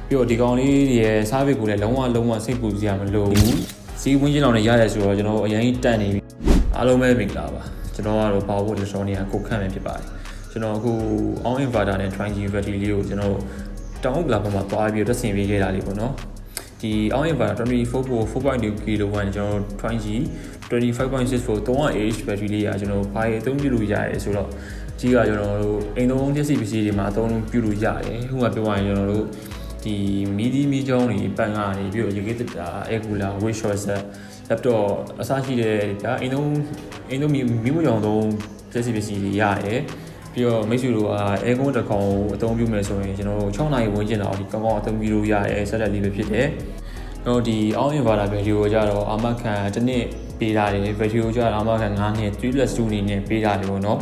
ပြီးတော့ဒီကောင်လေးရဲ့စားဘစ်ကိုလည်းလုံးဝစိတ်ပူစရာမလိုဘူးစီးဝင်းချင်းလောင်နဲ့ရတယ်ဆိုတော့ကျွန်တော်အရင်တက်နေပြီအားလုံးပဲမင်္ဂလာပါကျွန်တော်ကတော့ဘာဖို့ electronic ကိုခန့်မယ်ဖြစ်ပါတယ်ကျွန်တော်အခု on inverter နဲ့ 20G battery လေးကိုကျွန်တော်တောင်းကလာပေါ်မှာသွားပြီးတော့တက်ဆင်ပေးခဲ့တာလေးပေါ့နော်ဒီ on inverter 24.2 kW ကျွန်တော် 20G 25.64 300Ah battery လေးကကျွန်တော်ဘာအသုံးပြုလို့ရတယ်ဆိုတော့ကြီးကကျွန်တော်တို့အိမ်သုံးပစ္စည်းတွေမှာအသုံးပြုလို့ရတယ်ခုမှပြောရရင်ကျွန်တော်တို့ဒီမီဒီချောင်းတွေပန်ကနေပြီးတော့ရေခဲတက်တာ air cooler weight shorter laptop အစားရှိတဲ့ဒါအိမ်သုံးမီမွေးရောင်သုံးပစ္စည်းတွေရတယ်ပြီးတော့မိတ်ဆွေတို့က air con တစ်ကောင်ကိုအသုံးပြုမယ်ဆိုရင်ကျွန်တော်တို့6နာရီဝန်းကျင်လောက်ဒီကောင်းအသုံးပြုလို့ရတယ်ဆက်လက်လေးပဲဖြစ်တယ်ကျွန်တော်ဒီ on inverter battery ကိုကြတော့အာမခံတစ်နှစ်ပေးထားတယ် battery ကိုကြတော့အာမခံ9နှစ် 3+2 အနေနဲ့ပေးထားတယ်ပေါ့နော်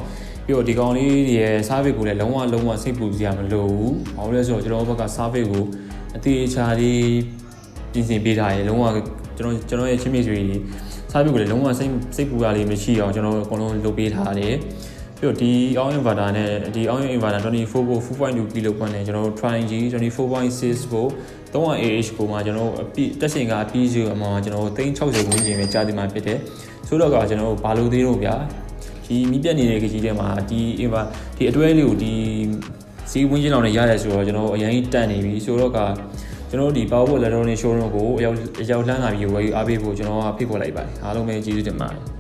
ပြီးတော့ဒီကောင်လေးရဲ့ service ကိုလည်းလုံးဝစိတ်ပူစရာမလိုဘူး။ဘာလို့လဲဆိုတော့ကျွန်တော်ဘက်က service ကိုအသေးချာလေးပြင်ဆင်ပေးထားတယ်လုံးဝကျွန်တော်ရဲ့ချင်းမြေဆွေတွေ service ကိုလည်းလုံးဝစိတ်ပူရလေးမရှိအောင်ကျွန်တော်အကုန်လုံးလုပ်ပေးထားတယ်။ပြီးတော့ဒီ on inverter နဲ့ဒီ on inverter 24.2 kW နဲ့ကျွန်တော်တို့ 20G 24.6 ကို 300Ah ကိုမှကျွန်တော်တက်ရှင်ကအပြီးစီအမှကျွန်တော်360ဝန်းကျင်ပဲကြာတင်မှာဖြစ်တယ်။ဆိုတော့ကကျွန်တော်တို့ဘာလို့သေးတော့ဗျာဒီမီးပြတ်နေတဲ့ကြီးထဲမှာဒီအတွဲလေးကိုဒီစီးဝင်းချင်းလောင်နဲ့ရတယ်ဆိုတော့ကျွန်တော်အရင်တက်နေပြီဆိုတော့ကကျွန်တော်ဒီ Power Electronic Showroom ကိုအရောက်လှမ်းလာပြီးဝယ်ယူအားပေးဖို့ကျွန်တော်ဖိတ်ခေါ်လိုက်ပါတယ်အားလုံးပဲကျေးဇူးတင်ပါတယ်